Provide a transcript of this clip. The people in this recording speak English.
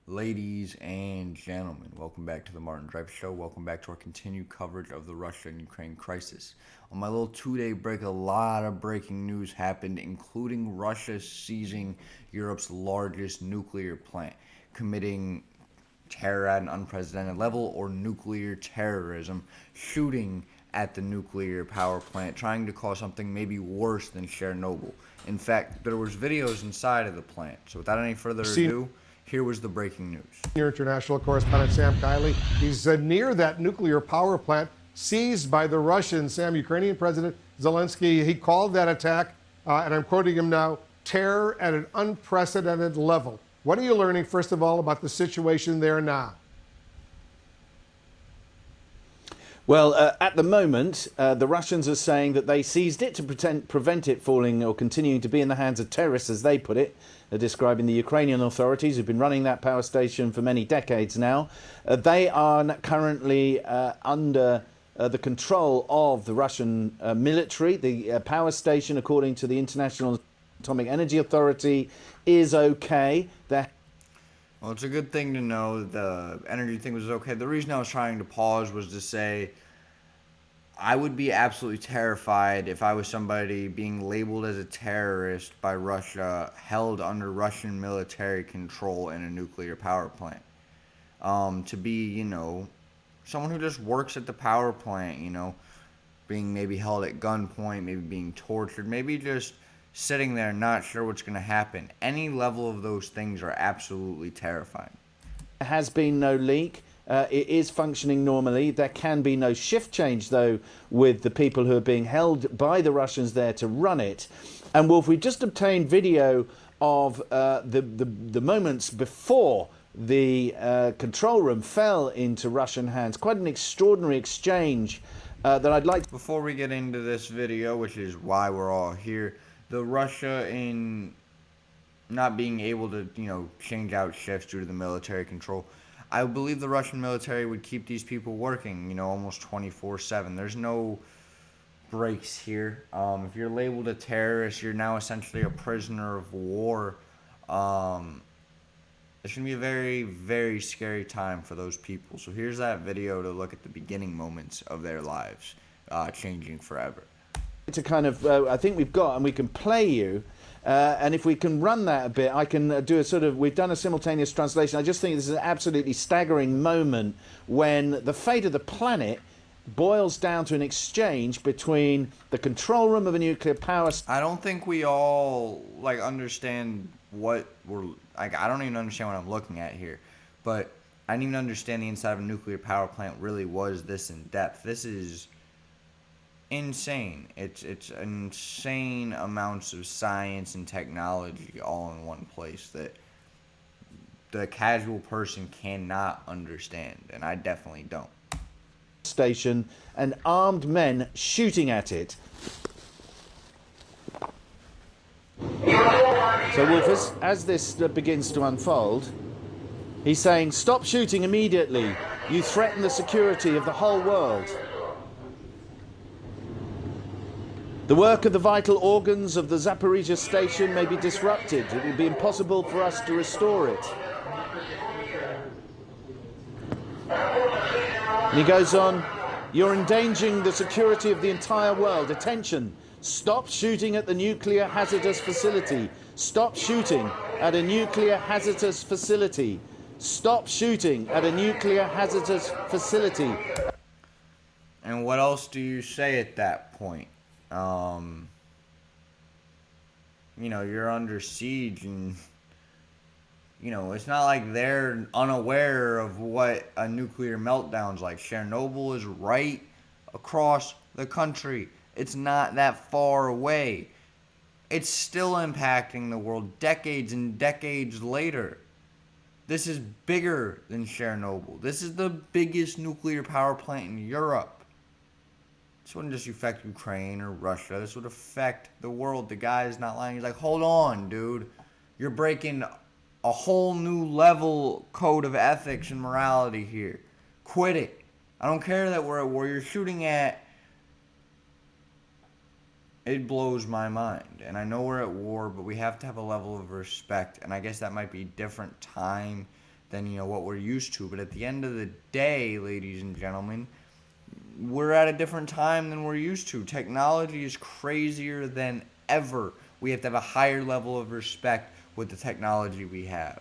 Ladies and gentlemen, welcome back to the Martin Drive Show. Welcome back to our continued coverage of the Russia and Ukraine crisis. On my little 2 day break, a lot of breaking news happened, including Russia seizing Europe's largest nuclear plant, committing terror at an unprecedented level, or nuclear terrorism, shooting at the nuclear power plant, trying to cause something maybe worse than Chernobyl. In fact, there was videos inside of the plant. So without any further ado, here was the breaking news. Senior international correspondent Sam Kiley. He's near that nuclear power plant seized by the Russians. Sam, Ukrainian President Zelensky, he called that attack, and I'm quoting him now, terror at an unprecedented level. What are you learning, first of all, about the situation there now? Well, at the moment, the Russians are saying that they seized it to prevent it falling or continuing to be in the hands of terrorists, as they put it, describing the Ukrainian authorities who've been running that power station for many decades now. They are currently under the control of the Russian military. The power station, according to the International Atomic Energy Authority, is okay. Well, it's a good thing to know the energy thing was okay. The reason I was trying to pause was to say I would be absolutely terrified if I was somebody being labeled as a terrorist by Russia, held under Russian military control in a nuclear power plant. To be, someone who just works at the power plant, being maybe held at gunpoint, maybe being tortured, maybe just sitting there not sure what's going to happen. Any level of those things are absolutely terrifying. There has been no leak. It is functioning normally. There can be no shift change, though, with the people who are being held by the Russians there to run it. And Wolf, we just obtained video of the moments before the control room fell into Russian hands. Quite an extraordinary exchange that I'd like to... Before we get into this video, which is why we're all here, the Russia in not being able to, change out shifts due to the military control, I believe the Russian military would keep these people working, almost 24/7. There's no breaks here. If you're labeled a terrorist, you're now essentially a prisoner of war. It's going to be a very, very scary time for those people. So here's that video to look at the beginning moments of their lives changing forever. To kind of, I think we've got, and we can play you, and if we can run that a bit, I can do a sort of, we've done a simultaneous translation. I just think this is an absolutely staggering moment when the fate of the planet boils down to an exchange between the control room of a nuclear power station. I don't think we all, understand what we're, I don't even understand what I'm looking at here, but I didn't even understand the inside of a nuclear power plant really was this in depth. This is insane. It's insane amounts of science and technology all in one place that the casual person cannot understand, and I definitely don't. Station and armed men shooting at it. So Wolf, as this begins to unfold, he's saying, stop shooting immediately. You threaten the security of the whole world. The work of the vital organs of the Zaporizhzhia station may be disrupted. It will be impossible for us to restore it. And he goes on, you're endangering the security of the entire world. Attention, stop shooting at the nuclear hazardous facility. Stop shooting at a nuclear hazardous facility. Stop shooting at a nuclear hazardous facility. And what else do you say at that point? You're under siege, and it's not like they're unaware of what a nuclear meltdown's like. Chernobyl is right across the country. It's not that far away. It's still impacting the world decades and decades later. This is bigger than Chernobyl. This is the biggest nuclear power plant in Europe. This wouldn't just affect Ukraine or Russia. This would affect the world. The guy is not lying. He's like, hold on, dude. You're breaking a whole new level code of ethics and morality here. Quit it. I don't care that we're at war. You're shooting at... It blows my mind. And I know we're at war, but we have to have a level of respect. And I guess that might be different time, than what we're used to. But at the end of the day, ladies and gentlemen, we're at a different time than we're used to. Technology is crazier than ever. We have to have a higher level of respect with the technology we have.